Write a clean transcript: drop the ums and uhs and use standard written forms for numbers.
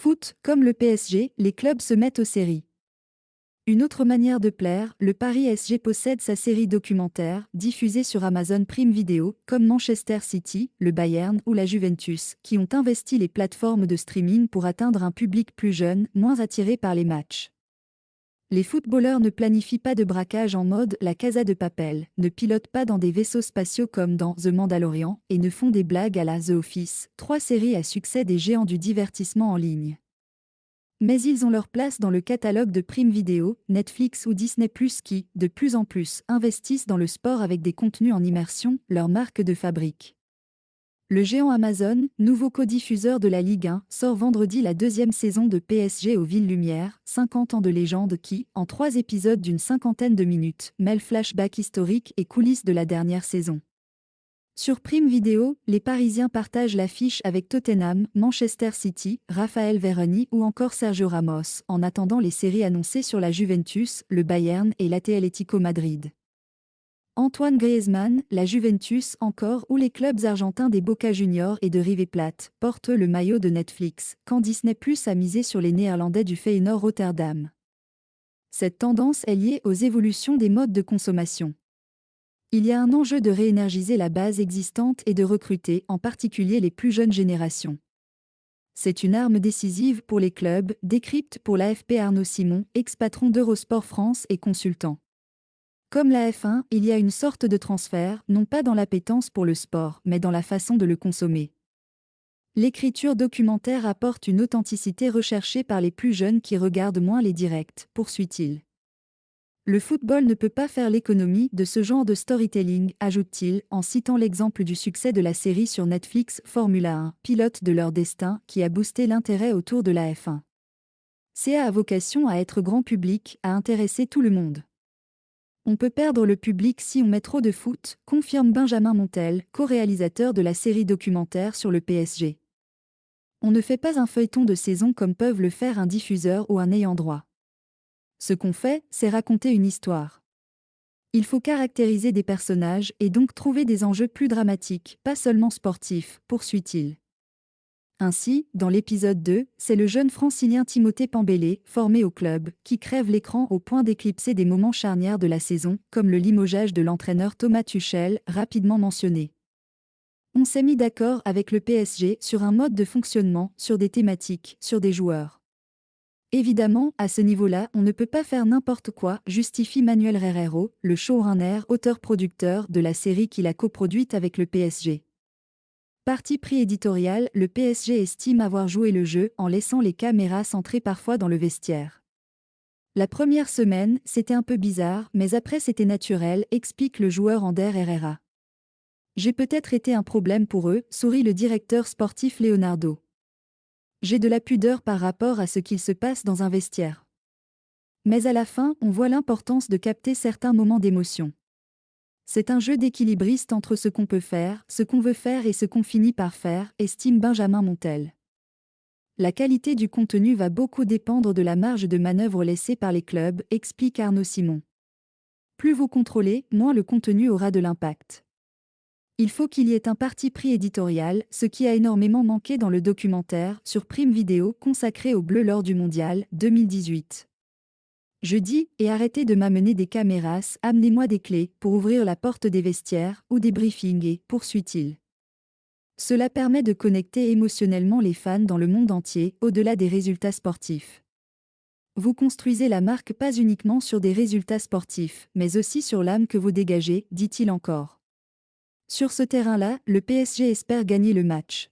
Foot, comme le PSG, les clubs se mettent aux séries. Une autre manière de plaire, le Paris SG possède sa série documentaire, diffusée sur Amazon Prime Video, comme Manchester City, le Bayern ou la Juventus, qui ont investi les plateformes de streaming pour atteindre un public plus jeune, moins attiré par les matchs. Les footballeurs ne planifient pas de braquage en mode La Casa de Papel, ne pilotent pas dans des vaisseaux spatiaux comme dans The Mandalorian, et ne font des blagues à la The Office, 3 séries à succès des géants du divertissement en ligne. Mais ils ont leur place dans le catalogue de Prime Video, Netflix ou Disney+, qui, de plus en plus, investissent dans le sport avec des contenus en immersion, leur marque de fabrique. Le géant Amazon, nouveau codiffuseur de la Ligue 1, sort vendredi la 2e saison de PSG aux Villes Lumières, 50 ans de légende qui, en 3 épisodes d'une cinquantaine de minutes, mêle flashbacks historiques et coulisses de la dernière saison. Sur Prime Video, les Parisiens partagent l'affiche avec Tottenham, Manchester City, Raphaël Varane ou encore Sergio Ramos, en attendant les séries annoncées sur la Juventus, le Bayern et l'Atlético Madrid. Antoine Griezmann, la Juventus encore ou les clubs argentins des Boca Juniors et de River Plate portent le maillot de Netflix, quand Disney+ a misé sur les Néerlandais du Feyenoord Rotterdam. Cette tendance est liée aux évolutions des modes de consommation. Il y a un enjeu de réénergiser la base existante et de recruter, en particulier les plus jeunes générations. C'est une arme décisive pour les clubs, décrypte pour l'AFP Arnaud Simon, ex-patron d'Eurosport France et consultant. Comme la F1, il y a une sorte de transfert, non pas dans l'appétence pour le sport, mais dans la façon de le consommer. L'écriture documentaire apporte une authenticité recherchée par les plus jeunes qui regardent moins les directs, poursuit-il. Le football ne peut pas faire l'économie de ce genre de storytelling, ajoute-t-il, en citant l'exemple du succès de la série sur Netflix Formula 1, pilote de leur destin, qui a boosté l'intérêt autour de la F1. CA a vocation à être grand public, à intéresser tout le monde. On peut perdre le public si on met trop de foot, confirme Benjamin Montel, co-réalisateur de la série documentaire sur le PSG. On ne fait pas un feuilleton de saison comme peuvent le faire un diffuseur ou un ayant droit. Ce qu'on fait, c'est raconter une histoire. Il faut caractériser des personnages et donc trouver des enjeux plus dramatiques, pas seulement sportifs, poursuit-il. Ainsi, dans l'épisode 2, c'est le jeune francilien Timothée Pambélé, formé au club, qui crève l'écran au point d'éclipser des moments charnières de la saison, comme le limogeage de l'entraîneur Thomas Tuchel, rapidement mentionné. On s'est mis d'accord avec le PSG sur un mode de fonctionnement, sur des thématiques, sur des joueurs. Évidemment, à ce niveau-là, on ne peut pas faire n'importe quoi, justifie Manuel Herrero, le showrunner, auteur-producteur de la série qu'il a coproduite avec le PSG. Parti pris éditorial, le PSG estime avoir joué le jeu en laissant les caméras centrées parfois dans le vestiaire. La première semaine, c'était un peu bizarre, mais après c'était naturel, explique le joueur Ander Herrera. J'ai peut-être été un problème pour eux, sourit le directeur sportif Leonardo. J'ai de la pudeur par rapport à ce qu'il se passe dans un vestiaire. Mais à la fin, on voit l'importance de capter certains moments d'émotion. C'est un jeu d'équilibriste entre ce qu'on peut faire, ce qu'on veut faire et ce qu'on finit par faire, estime Benjamin Montel. La qualité du contenu va beaucoup dépendre de la marge de manœuvre laissée par les clubs, explique Arnaud Simon. Plus vous contrôlez, moins le contenu aura de l'impact. Il faut qu'il y ait un parti pris éditorial, ce qui a énormément manqué dans le documentaire sur Prime Video consacré au bleu lors du Mondial 2018. Je dis, et arrêtez de m'amener des caméras, amenez-moi des clés pour ouvrir la porte des vestiaires ou des briefings et, poursuit-il. Cela permet de connecter émotionnellement les fans dans le monde entier, au-delà des résultats sportifs. Vous construisez la marque pas uniquement sur des résultats sportifs, mais aussi sur l'âme que vous dégagez, dit-il encore. Sur ce terrain-là, le PSG espère gagner le match.